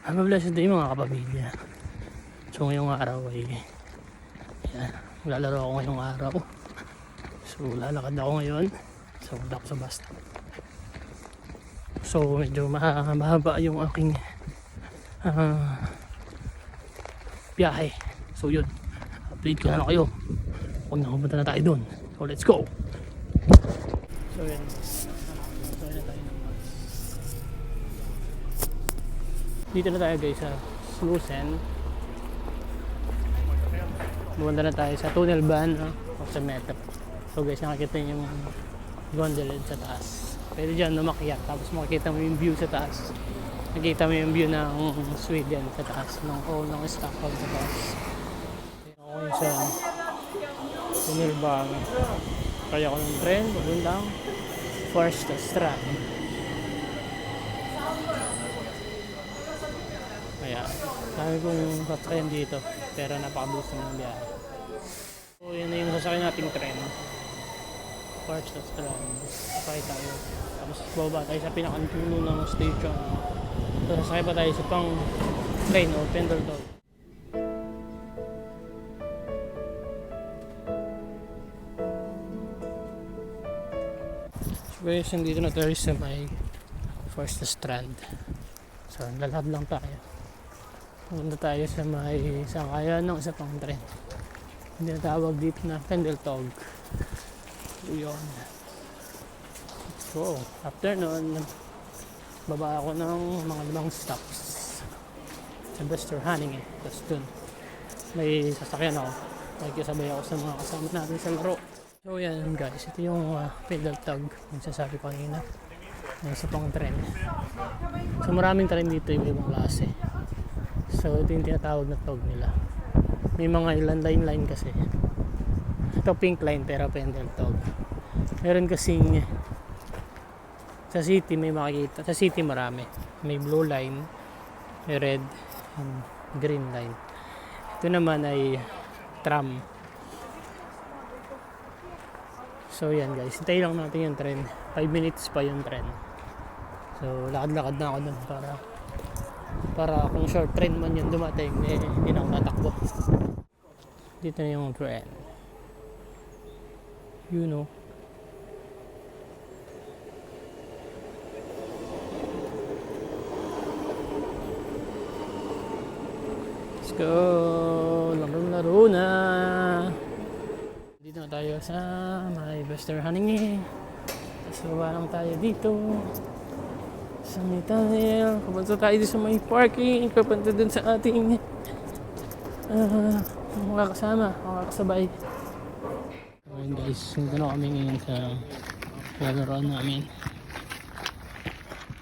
Have a blessed day mga kapamilya. So ngayong araw ay yan, lalaro ako ngayong araw. So lalakad ako ngayon. So punta ako sa bus stop. So medyo mahaba yung aking biyahe. So yun, update ko na kayo pag nakapunta na tayo dun. So let's go. So yun, so yun na tayo ng bus. Dito na tayo guys sa Slusen. Pumunta na tayo sa tunnel van o sa metro. So guys, nakikita nyo yung gondola sa taas. Pwede dyan umakyat, tapos makikita mo yung view sa taas. Nakikita mo yung view ng Sweden sa taas, ng Stockholm sa taas. Ako yung sa tunnel van. Kaya ko ng tren, papuntang First Strand. Kaya, sabi kong sasakyan dito, pero napakabilis ng biyahe. So, yun na yung sasakyan nating tren. First Strand. Sakay tayo. Tapos, bababa tayo sa pinakadulo ng station. So, sasakay pa tayo sa pang train o Pendleton. So, guys, nandito na tayo sa may First Strand. So, lalakad lang tayo. Punta tayo sa may sakayan ng isa pang tren. Hindi na tawag dito na Pendleton. So yun. So after nun, baba ako ng mga 5 stops sa Västerhaninge. Tapos dun may sasakyan ako. Nakikisabay ako sa mga kasama natin sa laro. So yan guys, ito yung Pendleton yung sasabi ko kanina. Yung isa pang tren. So maraming tren dito, yung ibang klase. So ito yung tinatawag na tog nila. May mga ilan line kasi. Ito pink line pero Pendleton. Meron kasing sa city may makikita. Sa city marami. May blue line, may red, and green line. Ito naman ay tram. So yan guys, hintayin lang natin yung tren. 5 minutes pa yung tren. So lakad-lakad na ako dun para kung short train man yun dumating, hindi na ako tatakbo. Dito na yung tren. You know. Let's go! Laro na! Dito na tayo sa may Västerhaninge. Tapos baba lang tayo dito sa may tunnel. Papunta tayo dito sa may parking. Papunta dun sa ating mga kasama, mga kasabay. Ayun guys, nandito na kami ngayon sa lalaroan namin.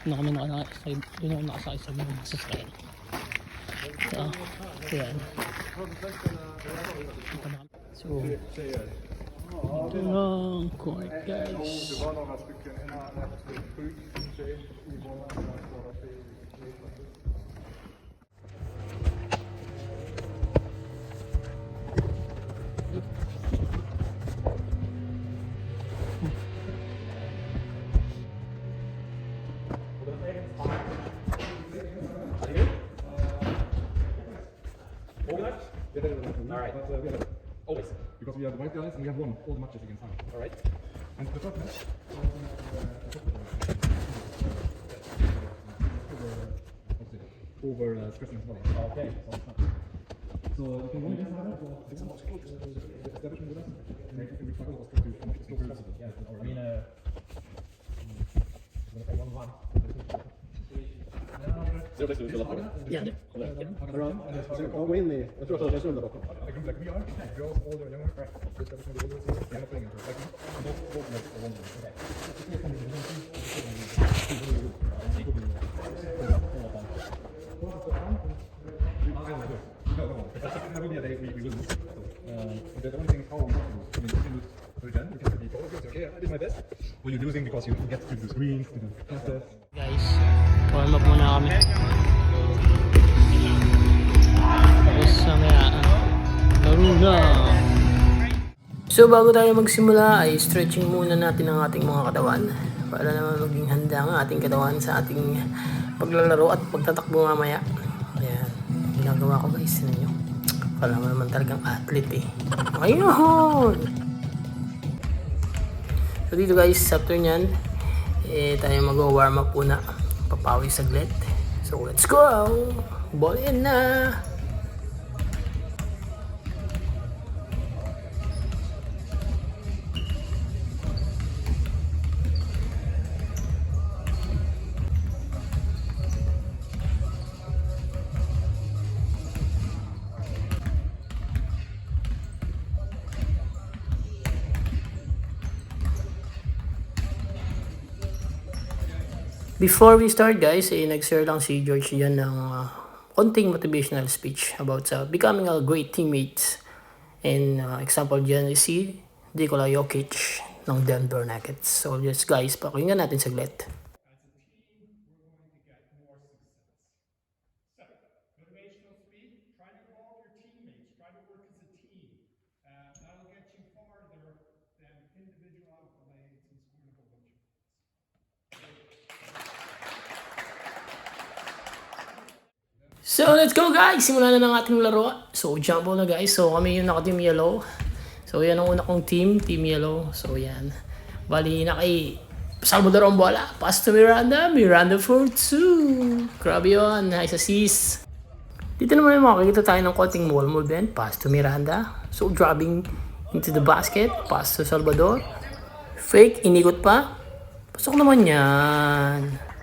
Doon kami nakasakay sa mga sasakyan. So, yan. So, ito lang court guys. Alright. But we have it always. Because we are the white guys and we have won all the matches against them. Alright. And the first match over Stressing as well. Okay. So you can win against them or establishment with us. And if we struggle, we'll try to come up with some criticism. Yeah, I mean, we're going to play 1-1. Yan. Gå in i, jag tror att det är sunda bakom. Like we are older, younger, right? Establishment with older, so we're not playing like both legs are 1-1. That will be a day we will lose. The only thing is how we lose. I mean, if you lose to again, you can say, okay, I did my best. Well, you're losing because you get to the screens, to the process. Guys, warm up muna kami. Tapos mamaya, laro na! So bago tayo magsimula ay stretching muna natin ang ating mga katawan para naman maging handa ang ating katawan sa ating paglalaro at pagtatakbo mamaya. Ayan, ginagawa ko guys, sino nyo? Kala mo naman talagang athlete eh. Ayun! So dito guys, after nyan, tayo mag-warm up muna. Papawis saglit. So let's go! Ball in na! Before we start guys, nag-share lang si George yan ng konting motivational speech about becoming a great teammate. And example dyan is si Nikola Jokic ng Denver Nuggets. So yes guys, pakinggan natin saglit. Motivational speed, try to involve your teammates, try to work as a team. That'll get you farther than individual accolades and scoring a whole bunch of points. So let's go guys! Simulan na ng ating laro. So jump na guys. So kami yung naka-team yellow. So yan ang una kong team yellow. So yan. Bali na kay Salvador ang bola. Pass to Miranda. Miranda for 2. Grabe yun. Nice assist. Dito naman yung makikita tayo ng konting wall movement. Pass to Miranda. So driving into the basket. Pass to Salvador. Fake. Inikot pa. Pasok naman yan.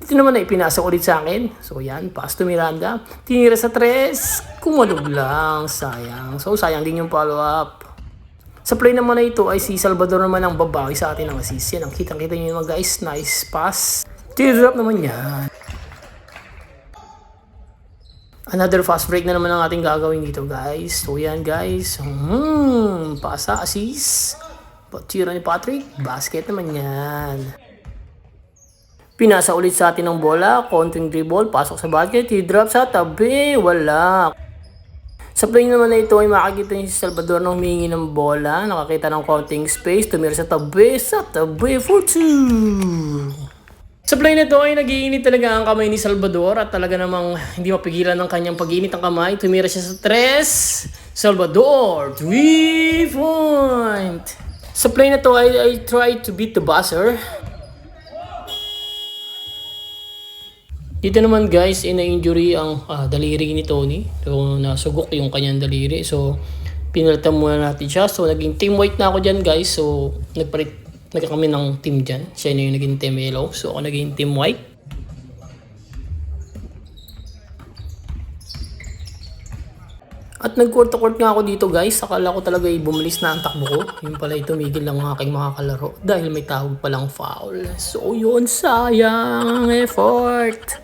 Dito naman na ipinasa ulit sa akin. So yan, pass to Miranda. Tinira sa 3. Kumalog lang. Sayang. So sayang din yung follow up. Sa play naman na ito ay si Salvador naman ang babawi sa atin ng assist. Yan ang kitang-kita nyo mga guys. Nice pass. Teardrop naman yan. Another fast break na naman ang ating gagawin dito guys. So yan guys. Pasa, assist. Tira ni Patrick. Basket naman yan. Pinasa ulit sa atin ng bola, konting dribble, pasok sa basket, i-drop sa tabi, wala. Sa play naman na ito ay makikita niyo si Salvador nang humingi ng bola, nakakita ng konting space, tumira sa tabi, for 2. Sa play na ito ay nag-iinit talaga ang kamay ni Salvador at talaga namang hindi mapigilan ng kanyang pag-iinit ng kamay, tumira siya sa 3, Salvador, 3 point. Sa play na ito ay I tried to beat the buzzer. Dito naman guys, na-injury ang daliri ni Tony. So, nasugok yung kanyang daliri. So, pinalitan muna natin siya. So, naging team white na ako dyan guys. So, kami ng team dyan. Siya na yung naging team yellow. So, ako naging team white. At nag-court-to-court nga ako dito guys. Akala ko talaga bumalis na ang takbo ko. Yung pala tumigil lang ang aking mga kalaro. Dahil may tawag palang foul. So, yun, sayang effort.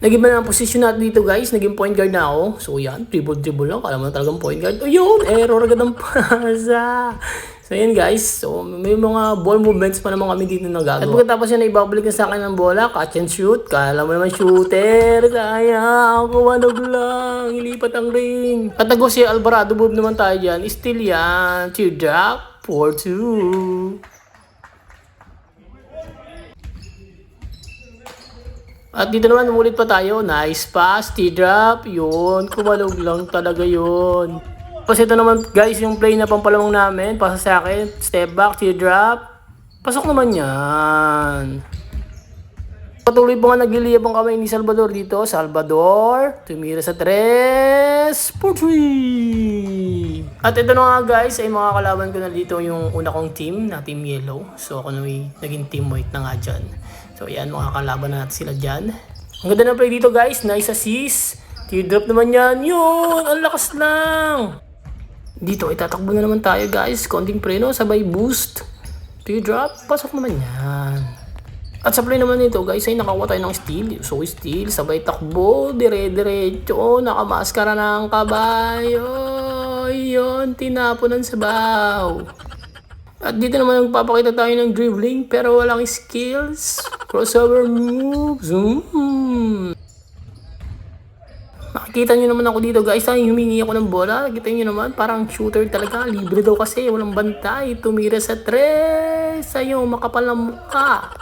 Naging ba na ang position natin dito guys? Naging point guard na ako. So yan, dribble lang. Kala mo na talagang point guard. Ayun, error agad ang pasa. So yan guys. So may mga ball movements pa naman kami dito nagagawa. At pagkatapos yan, ibabalik na sa akin ng bola. Catch and shoot. Kala mo naman shooter. Sayang, kumanog lang. Ilipat ang ring. At nagos si Alvarado move naman tayo dyan. Still yan. Teardrop for 2. At dito naman, umulit pa tayo. Nice pass, teardrop. Yun, kumalog lang talaga yun. Tapos ito naman guys, yung play na pampalamang namin. Pasa sa akin, step back, teardrop. Pasok naman yan. Patuloy pa nga nag-liyab ang kamay ni Salvador dito. Salvador, tumira sa 3, for 3. At ito na nga guys, ay mga kalaban ko na dito yung una kong team, na team yellow. So ako na naging team white na nga dyan. So yan, mga kalaban na natin sila dyan. Ang ganda ng play dito guys, nice assist. Teardrop naman yan, yun, ang lakas lang. Dito, itatakbo na naman tayo guys. Konting preno, sabay boost. Teardrop, pasok naman yan. At sa play naman nito guys, ay nakakuha tayo ng steal. So steal, sabay takbo, dire-diretso, nakamaskara ng kabayo. Yun, tinapunan sa baw. At dito naman nagpapakita tayo ng dribbling pero walang skills. Crossover moves. Nakikita nyo naman ako dito guys. Humingi ako ng bola. Nakikita nyo naman parang shooter talaga. Libre daw kasi. Walang bantay. Tumira sa 3. Sa'yo makapal na mukha.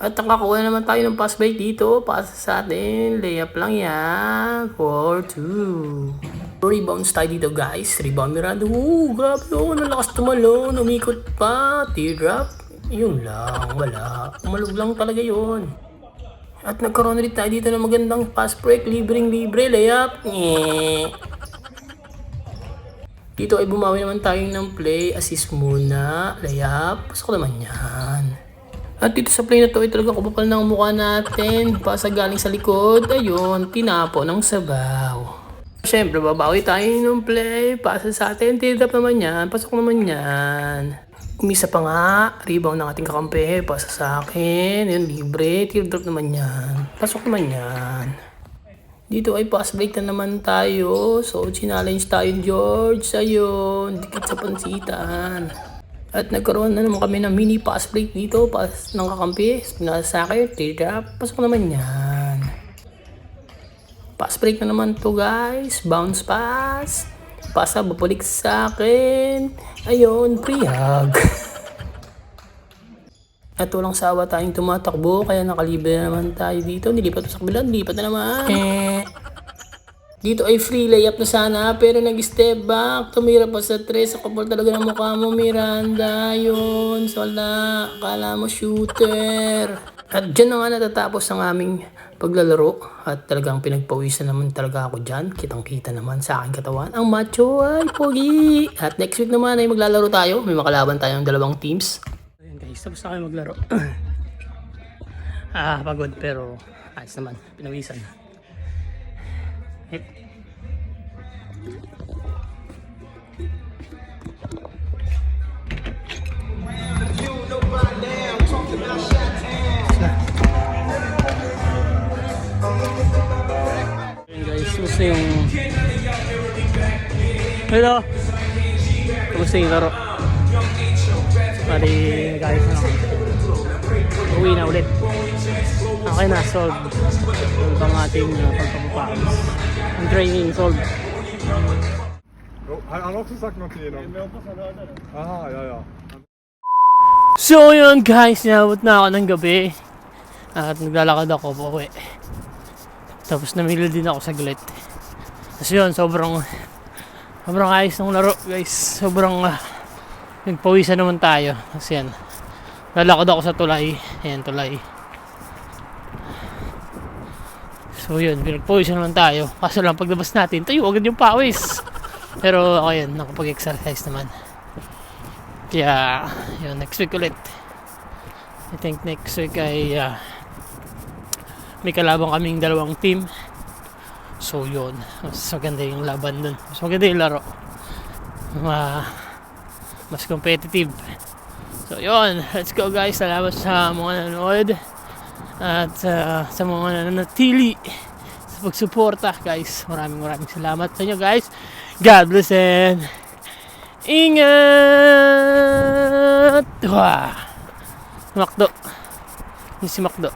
At nakakuha naman tayo ng pass break dito. Pass sa atin. Layup lang yan. 4-2. Rebounds tayo dito guys. Rebound Miranda. Grabe oh. Nalakas tumalon. Umikot pa. Teardrop. Yun lang. Wala. Umalog lang talaga yun. At nagkaroon ulit tayo dito ng magandang pass break. Libreng-libre. Layup. Dito ay bumawi naman tayo ng play. Assist muna. Layup. Pasok naman yan. At dito sa play na to ay talaga kupapal ng mukha natin. Pasa galing sa likod. Ayun, tinapo ng sabaw. Siyempre, babawi tayo ng play. Pasa sa atin. Teardrop naman yan. Pasok naman yan. Umisa pa nga. Rebound ng ating kakampi. Pasa sa akin. Yun, libre. Teardrop naman yan. Pasok naman yan. Dito ay pass break na naman tayo. So, challenge tayo, George. Ayun, dikit sa pansitan. At nagkaroon na naman kami ng mini pass break dito. Pass ng kakampi. Nasa akin, teardrop. Pasok naman yan. Pass break na naman to guys. Bounce pass. Pasa, babalik sa akin. Ayun, free hug. At walang sawa tayong tumatakbo. Kaya nakalibre na naman tayo dito. Nilipat sa kabila. Nilipat na naman. Dito ay free layup na sana pero nag-step back. Tumira pa sa 3. Sa kapal talaga ng mukha mo, Miranda. Yun, wala. Kala mo shooter. At dyan na nga natatapos ang aming paglalaro. At talagang pinagpawisan naman talaga ako dyan. Kitang-kita naman sa aking katawan. Ang macho ay pogi. At next week naman ay maglalaro tayo. May makalaban tayong 2 teams. Ayan guys, tapos na kayo maglaro. Pagod pero ayos naman. Pinawisan. Hit. Ayan guys, gusto yung hello, gusto yung laro. Pari guys, uwi na ulit. Okay na, solve. Solve ang ating pagpapapawis. Ang training solve. Han har också sagt något till dem. Aha, ja, ja. So yun guys, inabot na ako ng gabi. At naglalakad ako po tapos namili din ako saglit. Tapos yun, sobrang ayos ng laro guys. Sobrang nagpawisan naman tayo. Tapos yan, lalakad ako sa tulay. Ayan, tulay. So yun, pinagpawisan naman tayo. Kaso lang paglabas natin, tayo agad yung pawis. Pero ako yun, nakapag-exercise naman. Kaya yun, next week ulit. I think next week ay may kalabang kaming 2 team. So yun, mas maganda yung laban dun. Mas maganda yung laro. Mas competitive. So yun, let's go guys. Salamat sa mga nanonood. At sa mga nananatili sa pagsuporta guys. Maraming salamat sa inyo guys. God bless and ingat! Wah! Makdo. Yung si Makdo.